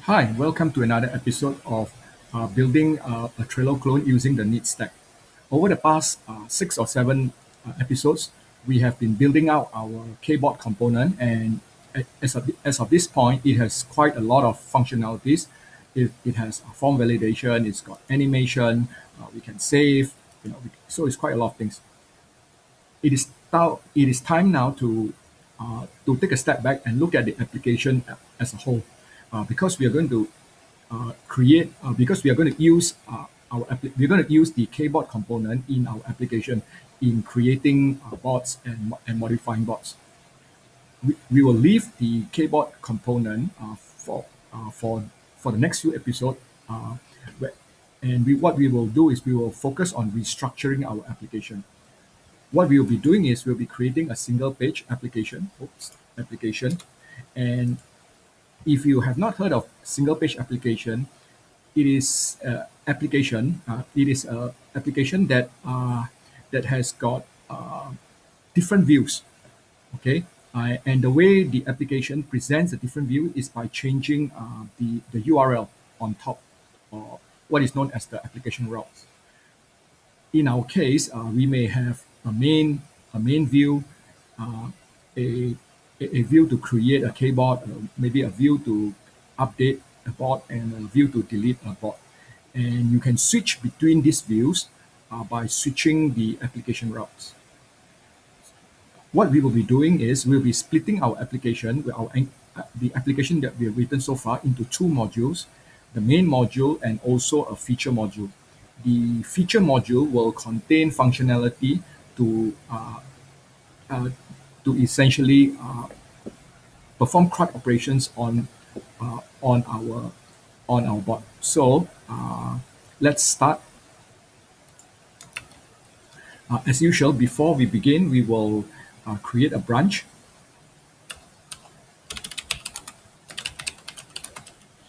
Hi, welcome to another episode of building a Trello clone using the Neat Stack. Over the past 6 or 7 episodes, we have been building out our keyboard component, and as of this point, it has quite a lot of functionalities. It has a form validation, it's got animation, we can save, so it's quite a lot of things. It is time now to take a step back and look at the application as a whole, because we are going to because we are going to use we're going to use the keyboard component in our application in creating bots and modifying bots. We will leave the keyboard component for the next few episodes. Uh, where- what we will do is we will focus on restructuring our application. What we will be doing is we'll be creating a single page application. And if you have not heard of single page application, it is a application that has got different views. Okay, and the way the application presents a different view is by changing the URL on top, or what is known as the application routes. In our case, we may have a main view, uh, a, a view to create a keyboard, maybe a view to update a board, and a view to delete a board. And you can switch between these views by switching the application routes. What we will be doing is we'll be splitting our application, the application that we have written so far, into two modules, the main module and also a feature module. The feature module will contain functionality to uh, essentially perform CRUD operations uh, on our on our bot. So let's start. As usual, before we begin, we will create a branch.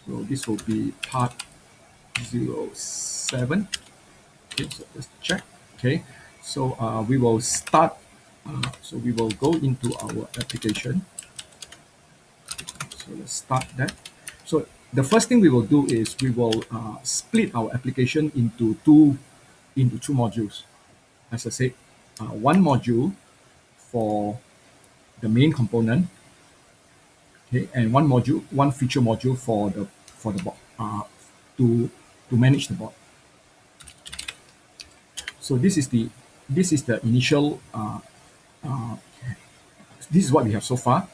So this will be part 07. Okay, so let's check. Okay, so we will start. So we will go into our application. So let's start that. So the first thing we will do is we will split our application into two modules. As I said, one module for the main component, okay, and one feature module for the bot, to manage the bot. So this is the initial. This is what we have so far.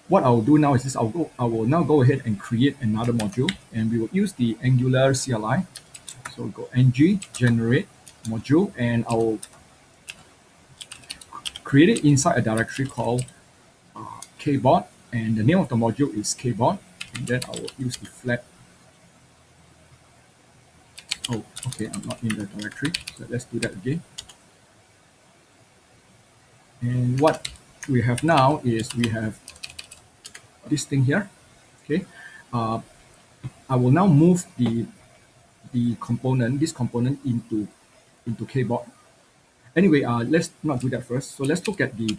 What I'll do now is this: I will now go ahead and create another module, and we will use the Angular CLI. So go ng generate module, and I'll create it inside a directory called kboard, and the name of the module is kboard, and then I will use the flag. Oh, okay, I'm not in the directory, so let's do that again. And what we have now is we have this thing here. Okay, uh, I will now move this component into kboard. Anyway, let's not do that first. So let's look at the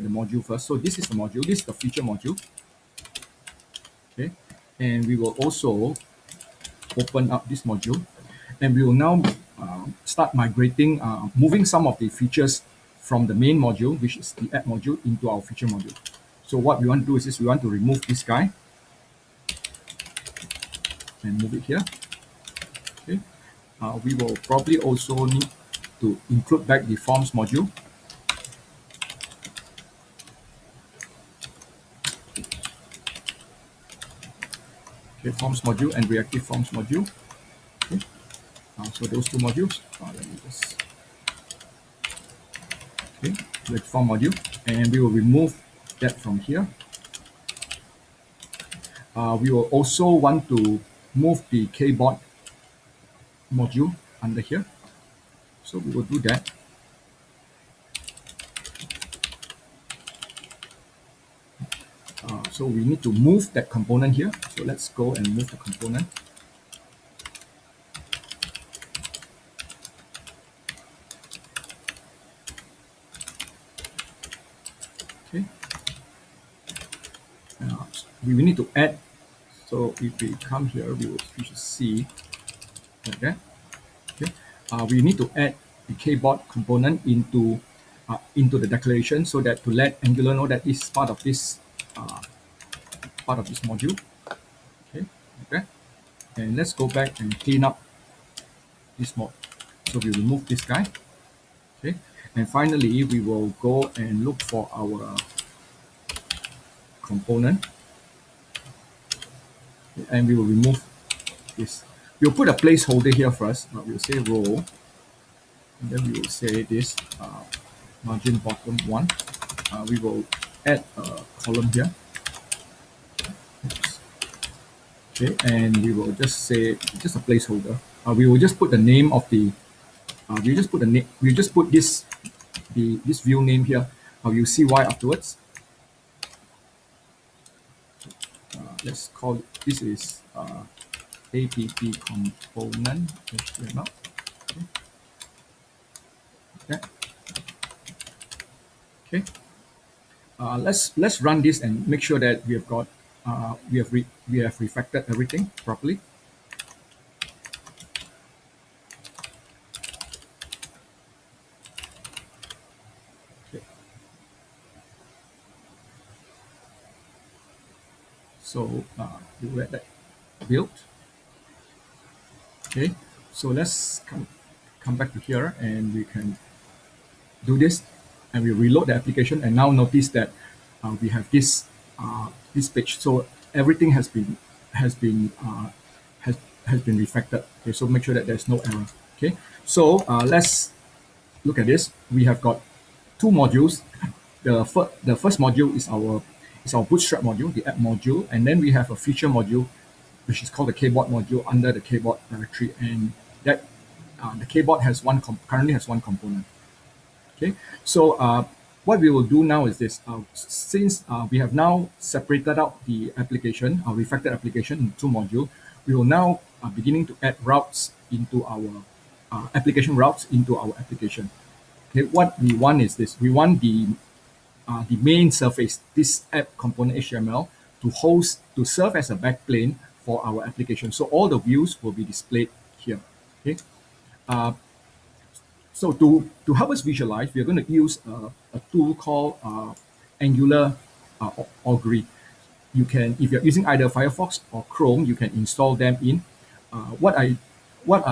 module first. So this is the module. This is the feature module. Okay, and we will also open up this module, and we will now start migrating, moving some of the features from the main module, which is the add module, into our feature module. So what we want to do is we want to remove this guy and move it here. Okay, we will probably also need to include back the forms module. Okay, forms module and reactive forms module. Okay, so those two modules. Let me just okay, reactive form module, and we will remove that from here. We will also want to move the kboard module under here. So we will do that. So we need to move that component here. So let's go and move the component. Okay. We will need to add So if we come here, we should see like that. Okay, we need to add the keyboard component into the declaration so that to let Angular know that it's uh, part of this module. Okay, okay, and let's go back and clean up this mod. So we remove this guy. Okay, and finally we will go and look for our component, and we will remove this. We'll put a placeholder here first. We'll say row, and then we will say this margin bottom one. We will add a column here. Okay, and we will just say just a placeholder. We will just put the name of the. We just put the name. We just put this view name here. You'll see why afterwards. Let's call it, this is app component HTML. Okay. Okay. Okay. Let's run this and make sure that we have got we have refactored everything properly. Okay. So we'll let that build. Okay. So let's come back to here and we can do this, and we reload the application, and now notice that we have this page. So everything has been has been refactored. Okay, so make sure that there's no error. Okay, so let's look at this. We have got two modules. The first module is our bootstrap module, the app module, and then we have a feature module which is called the keyboard module under the keyboard directory, and that the keyboard has currently has one component. Okay, so what we will do now is this. Since we have now separated out the application, our refactored application in two modules, we will now beginning to add routes into our application routes into our application. Okay, what we want is this. We want the main surface, this app component HTML, to serve as a backplane for our application. So all the views will be displayed here. Okay. So to help us visualize, we're going to use a tool called Angular Augury. You can, if you're using either Firefox or Chrome, you can install them in. What I would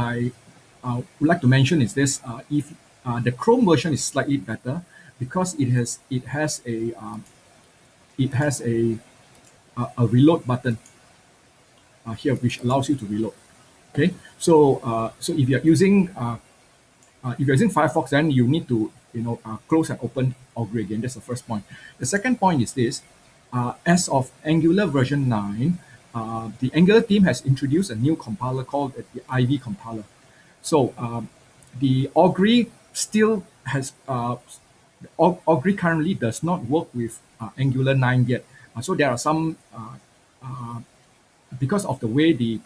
like to mention is this: if the Chrome version is slightly better because it has a reload button here, which allows you to reload. Okay, so if you're using Firefox, then you need to close and open Augury again. That's the first point. The second point is this: as of Angular version 9, the Angular team has introduced a new compiler called the IV compiler. So the Augury still has Augury currently does not work with Angular 9 yet. So there are some because of the way the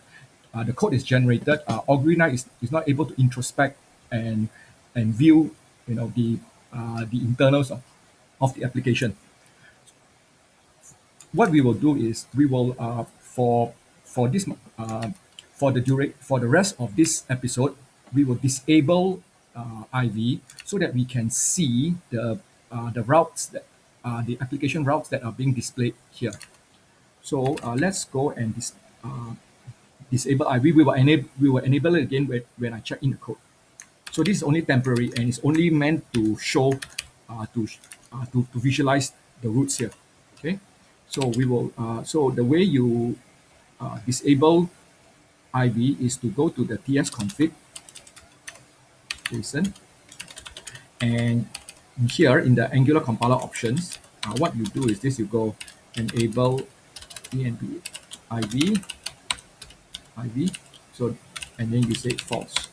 code is generated, Augury 9 is not able to introspect and view the internals of the application. What we will do is we will for this for the rest of this episode, we will disable IV so that we can see the routes that the application routes that are being displayed here. So let's go and disable IV. We will enable it again when I check in the code. So this is only temporary and it's only meant to show to visualize the roots here. Okay, so we will so the way you disable IV is to go to the tsconfig JSON, and here in the Angular compiler options, what you do is this: you go enable env IV, so and then you say false.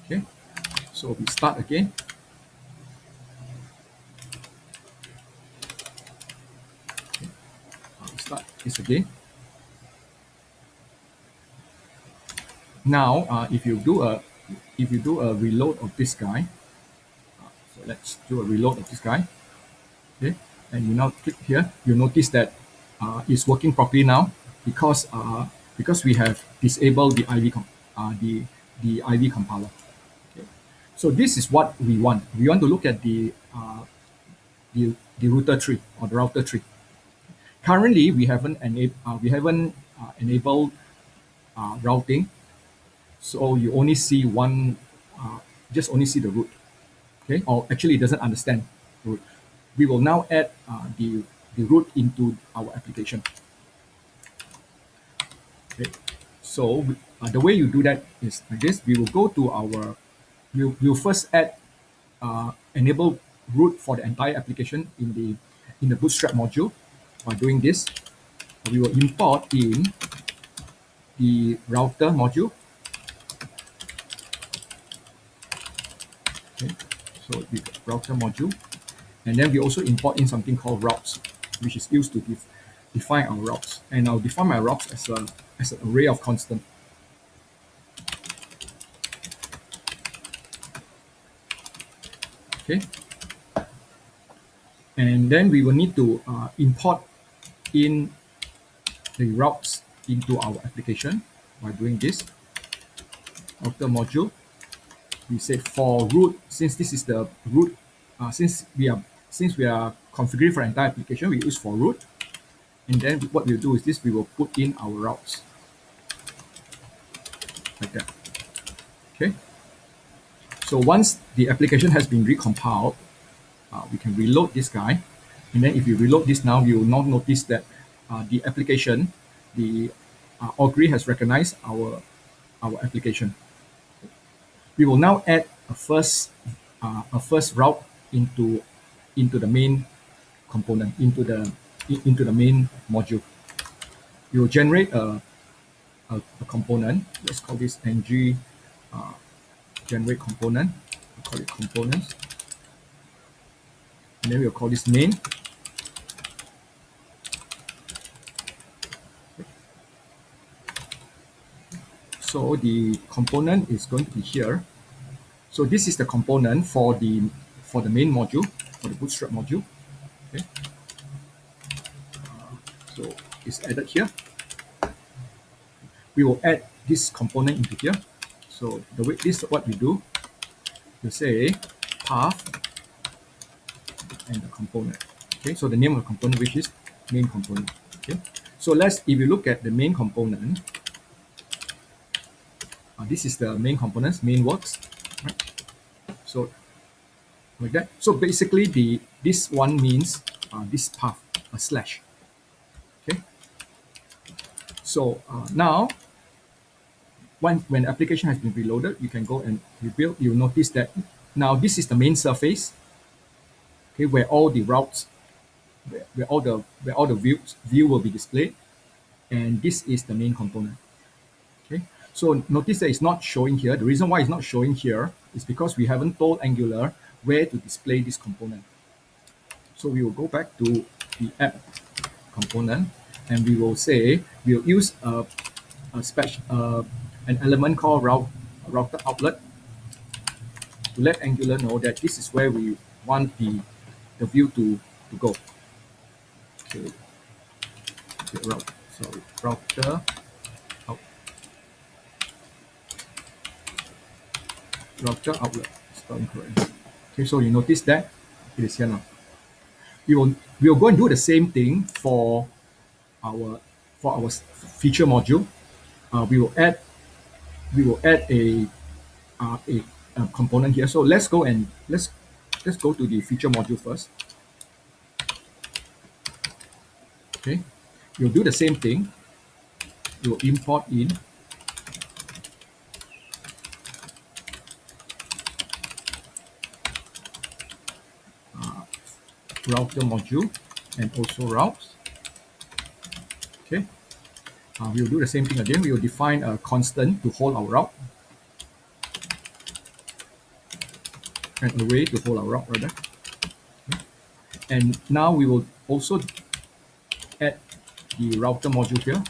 Okay, so we start again. Okay. We start this again. Now, if you do a reload of this guy, so let's do a reload of this guy. Okay, and you now click here. You notice that it's working properly now. because we have disabled the the IV compiler. Okay. So this is what we want. We want to look at the router tree or the router tree. Currently, we haven't enabled routing, so you only see one, just only see the root. Okay, or actually, it doesn't understand root. We will now add the root into our application. Okay, so the way you do that is like this. We will go to our, we'll first add enable root for the entire application in the bootstrap module. By doing this, we will import in the router module. Okay, so the router module, and then we also import in something called routes, which is used to define our routes. And I'll define my routes as an array of constant. Okay, and then we will need to import in the routes into our application by doing this. Router module, we say for root, since this is the root, since we are configuring for entire application, we use for root. And then what we'll do is this, we will put in our routes like that. Okay. So once the application has been recompiled, we can reload this guy. And then if you reload this now, you will now notice that the application, the augury has recognized our application. We will now add a first route into the main component, into the main module. We will generate a component. Let's call this ng generate component. We'll call it components. And then we'll call this main. So the component is going to be here. So this is the component for the main module, for the bootstrap module. Okay. So it's added here. We will add this component into here. So the way this is what we do. You say path and the component. Okay. So the name of the component, which is main component. Okay. So if you look at the main component, this is the main components, main works. Right? So like that. So basically, this one means this path, a slash. Okay. So now, when the application has been reloaded, you can go and rebuild. You'll notice that now this is the main surface. Okay, where all the routes, where all the view will be displayed, and this is the main component. Okay. So notice that it's not showing here. The reason why it's not showing here is because we haven't told Angular where to display this component. So we will go back to the app component, and we will say we'll use an element called router outlet to let Angular know that this is where we want the view to go. Okay. Router router outlet. Spelling correct. Okay, so you notice that it is here now. We will go and do the same thing for our feature module. We will add a component here. So let's go to the feature module first. Okay, we'll do the same thing. We'll import in router module and also routes. Okay, we'll do the same thing again. We will define a constant to hold our route, an array to hold our route rather. Okay. And now we will also add the router module here.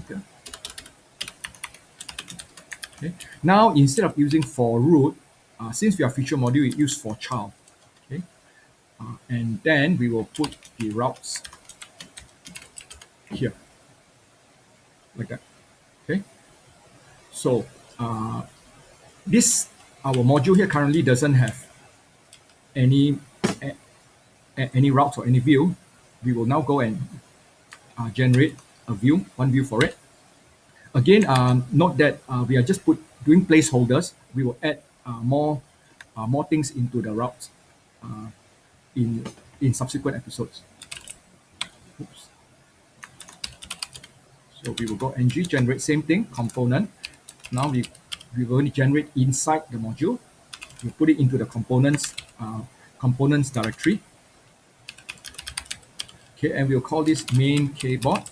Okay. Okay. Now instead of using for root, since we are feature module, we use for child. Okay. And then we will put the routes here. like that. Okay, so this our module here currently doesn't have any any routes or any view. We will now go and generate a view, one view for it. Again, note that we are just doing placeholders. We will add more things into the routes uh, in subsequent episodes. Oops. So we will go ng generate, same thing, component. Now we will generate inside the module. We put it into the components directory. Okay, and we'll call this main kboard,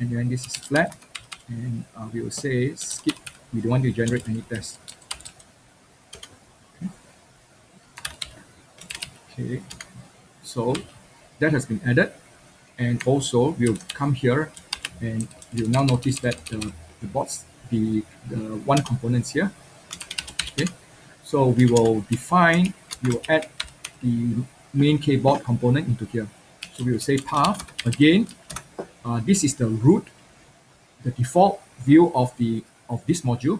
and then this is flat, and we will say skip. We don't want to generate any tests. Okay, so that has been added, and also we'll come here, and you'll now notice that the bots, the one components here. Okay, so we will add the main kboard component into here. So we will say path again. This is the root, the default view of this module,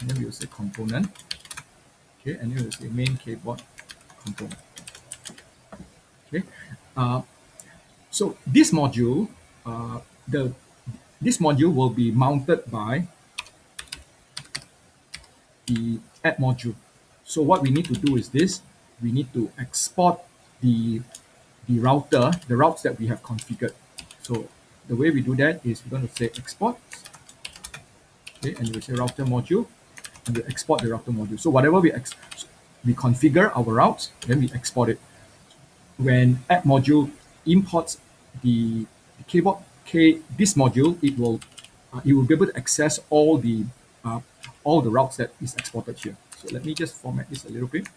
and then we will say component. Okay, and then we will say main kboard component. Okay, so this module, this module will be mounted by the add module. So what we need to do is this: we need to export the routes that we have configured. So the way we do that is we're going to say export, okay, and we say router module, and we export the router module. So whatever we configure our routes, then we export it. When add module imports the kboard this module, it will be able to access all the routes that is exported here. So let me just format this a little bit.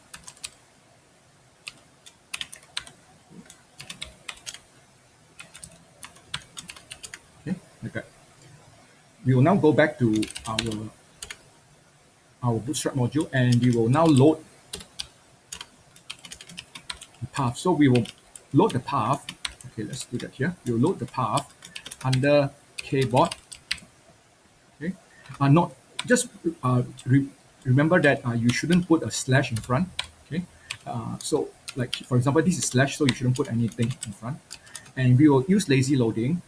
Okay, like that. We will now go back to our bootstrap module, and we will now load the path. So we will load the path. Okay, let's do that here. We'll load the path under kboard. Okay, not just remember that you shouldn't put a slash in front. Okay, so like for example, this is slash, so you shouldn't put anything in front. And we will use lazy loading.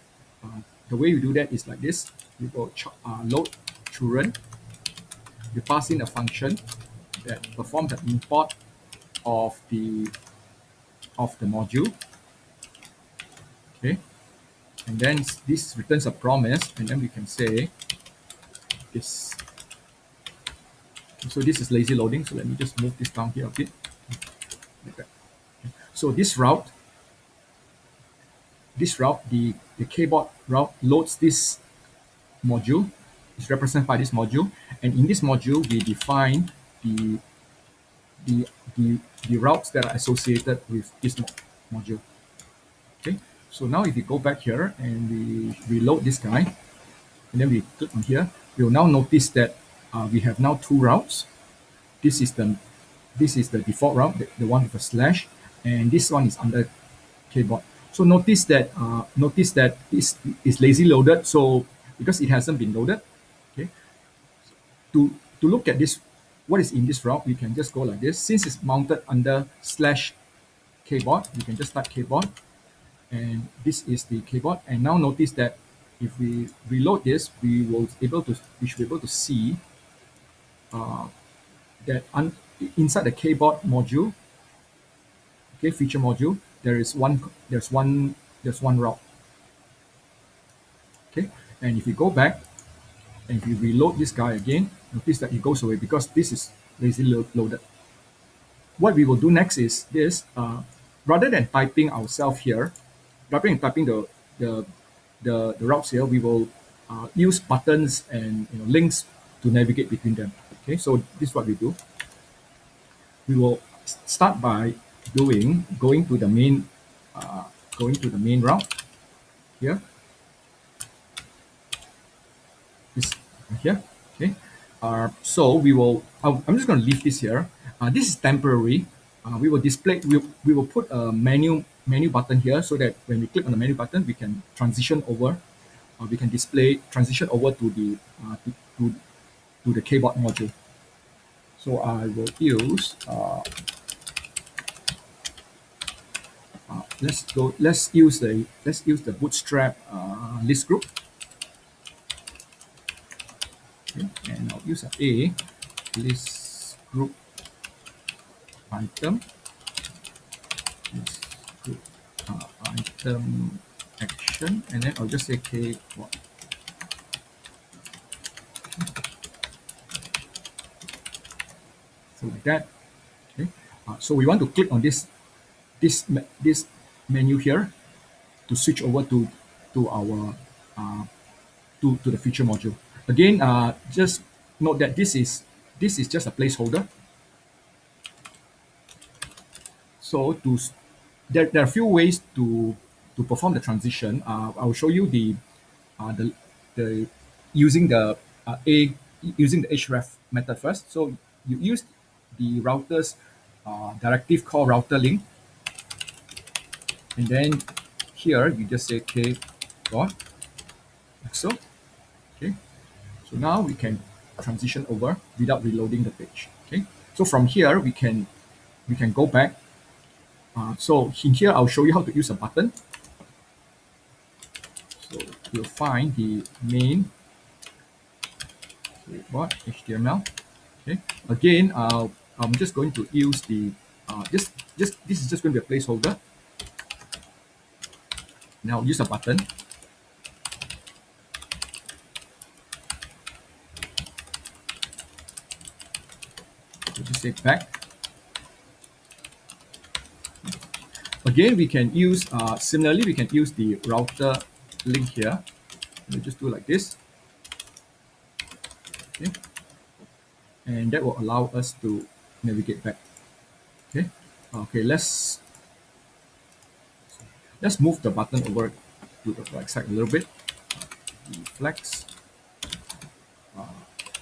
The way we do that is like this: we will load children. We pass in a function that performs the import of the module. Okay, and then this returns a promise, and then we can say this. So this is lazy loading. So let me just move this down here a bit. Like that. So this route, the kboard route loads this module. It's represented by this module, and in this module we define the routes that are associated with this module. Okay, so now if we go back here and we reload this guy, and then we click on here, we will now notice that we have now two routes. This is the default route, the one with a slash, and this one is under kboard. So notice that this is lazy loaded. So because it hasn't been loaded, okay. To look at this, what is in this route, we can just go like this. Since it's mounted under slash kboard, we can just type kboard, and this is the kboard. And now notice that if we reload this, we should be able to see that inside the kboard module, okay, feature module, there's one route. Okay, and if we go back and if we reload this guy again, notice that it goes away because this is lazy loaded. What we will do next is this: rather than typing ourselves here, rather than typing the routes here, we will use buttons and links to navigate between them. Okay, so this is what we do. We will start by going to the main route here. This here. Okay. So we will. I'm just going to leave this here. This is temporary. We will display. We will put a menu button here so that when we click on the menu button, we can transition over we can display transition over to the to the keyboard module. So I will use let's use the bootstrap list group. Okay, and I'll use a list group item list group item action, and then I'll just say keyboard. So like that. Okay. So we want to click on this menu here to switch over to our to the feature module. Again, just note that this is just a placeholder. So there are a few ways to perform the transition. I will show you the using the using the href method first. So you use the router's directive call router link, and then here you just say k dot like so. Okay, so now we can transition over without reloading the page. Okay, so from here we can go back. So in here I'll show you how to use a button. So you'll find the main keyboard HTML. Okay, again I'm just going to use the this is just going to be a placeholder. Now use a button. So just say back. Again, we can use similarly we can use the router link here. We'll just do like this. Okay, and that will allow us to navigate back. Okay, okay, let's move the button over to the right side a little bit. Flex,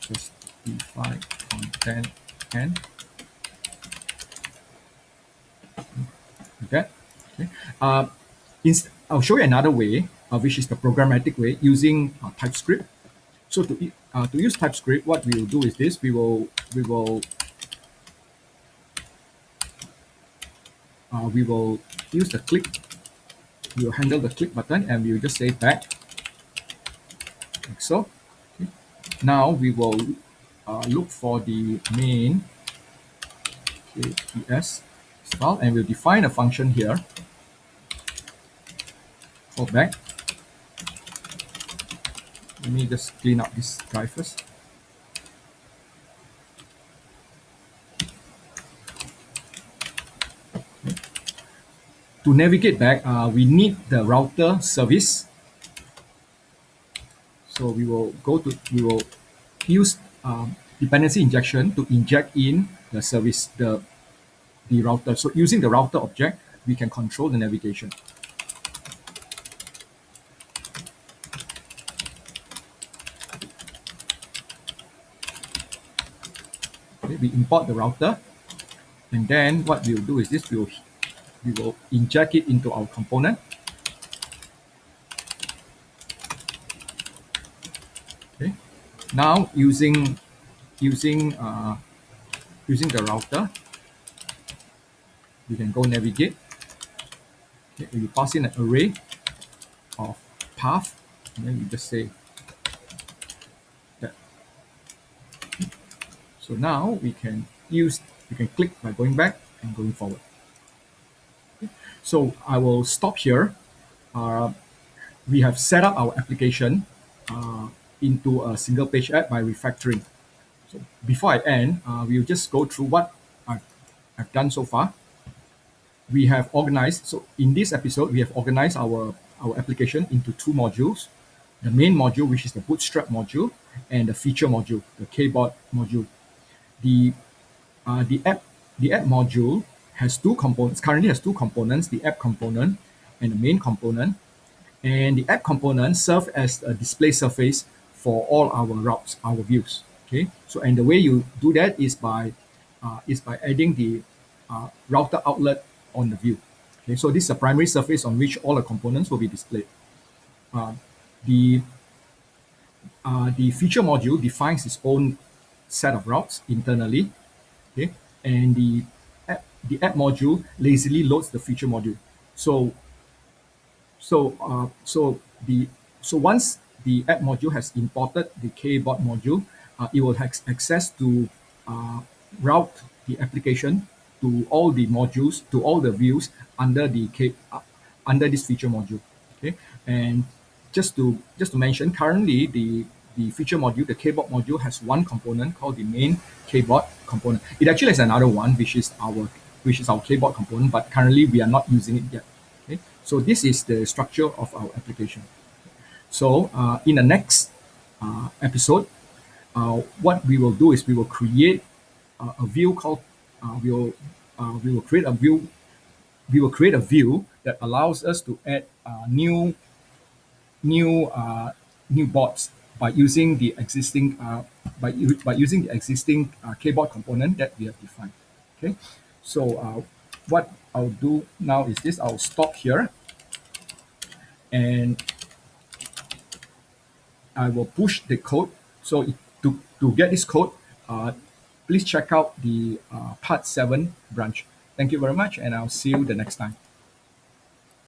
just define content and okay. Okay. I'll show you another way, which is the programmatic way using TypeScript. So to use TypeScript, what we will do is this: we will use the click. We will handle the click button, and we will just say back, like so. Okay. Now we will look for the main KPS file, and we'll define a function here. Go back. Let me just clean up this drive first. Okay. To navigate back, we need the router service. So we will use dependency injection to inject in the service, the router. So using the router object, we can control the navigation. Okay, we import the router, and then what we'll do is this: we will inject it into our component. Okay. Now using the router, we can go navigate. Okay, we pass in an array of path, and then we just say that. So now we can click by going back and going forward. Okay. So I will stop here. We have set up our application into a single page app by refactoring. So before I end, we'll just go through what I've done so far. We have organized, so in this episode, we have organized our application into two modules: the main module, which is the bootstrap module, and the feature module, the keyboard module. The app module has two components. Currently has two components: the app component and the main component. And the app component serves as a display surface for all our routes, our views. Okay. So and the way you do that is by adding the router outlet on the view. Okay. So this is a primary surface on which all the components will be displayed. The the feature module defines its own set of routes internally, okay, and the app module lazily loads the feature module. So so the so once the app module has imported the kbot module, it will have access to uh, route the application to all the modules, to all the views under under this feature module. Okay, and just to mention, currently the feature module, the kbot module, has one component called the main kbot component. It actually has another one, which is our kbot component, but currently we are not using it yet. Okay, so this is the structure of our application. So in the next episode, what we will do is we will create a view called we will create a view that allows us to add new new bots by using the existing by using the existing kbot component that we have defined. Okay, so what I'll do now is this: I'll stop here and I will push the code. So to get this code, please check out the part 7 branch. Thank you very much, and I'll see you the next time.